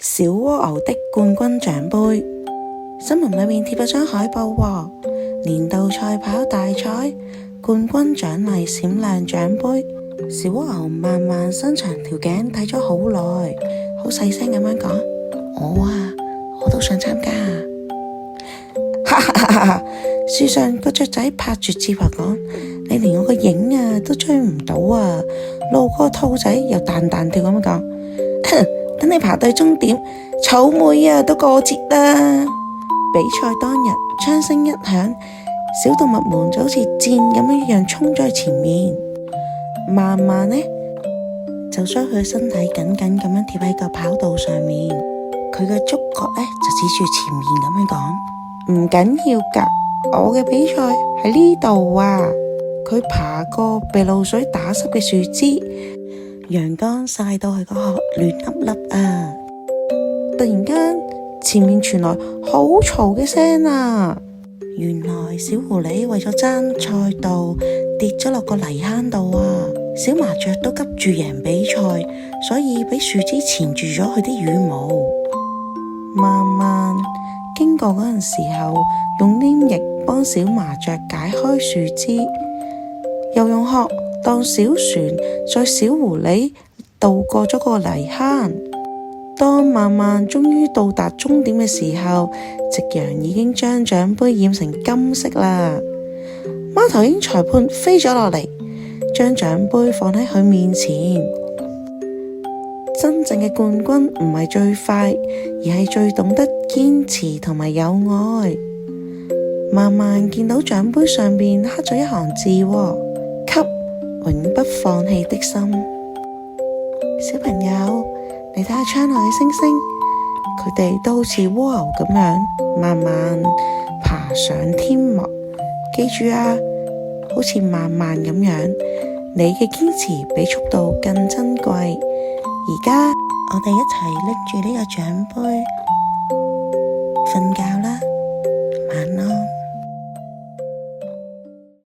小蝸牛的冠軍獎盃。新聞裏面貼咗張海報喎，年度賽跑大賽冠軍獎勵閃亮獎盃。小蝸牛慢慢伸長條頸睇咗好耐，好細聲咁樣講：我都想參加。哈哈哈哈！樹上個雀仔拍住翅膀講：你連我個影啊都追唔到啊！路過兔仔又彈彈跳咁樣講：等你爬到終點，草莓啊都過節啦！比賽當日，槍聲一響，小動物們就好似箭咁樣衝咗去前面。慢慢呢，就將佢嘅身體緊緊咁樣貼喺個跑道上面，佢嘅觸角呢就指住前面咁樣講：唔緊要㗎，我嘅比賽喺呢度啊！佢爬過被露水打濕嘅樹枝，陽光曬到佢個殼暖粒粒啊！突然間，前面傳來好嘈嘅聲啊！原來小狐狸為咗爭賽道跌咗落個泥坑度啊！小麻雀都急住贏比賽，所以俾樹枝纏住咗佢啲羽毛。慢慢經過嗰陣時候，用黏液幫小麻雀解開樹枝，又用殼當小船載小狐狸渡過咗個泥坑。當慢慢終於到達終點嘅時候，夕陽已經將獎盃染成金色啦。貓頭鷹裁判飛咗落嚟，將獎盃放喺佢面前。真正嘅冠軍唔係最快，而係最懂得堅持同埋有愛。慢慢見到獎盃上面刻咗一行字喎，給永不放棄的心。小朋友，你睇下窗外嘅星星，佢哋都好似蝸牛咁樣慢慢爬上天幕。記住啊，好似慢慢咁樣，你嘅堅持比速度更珍貴。而家我哋一齊拎住呢個獎盃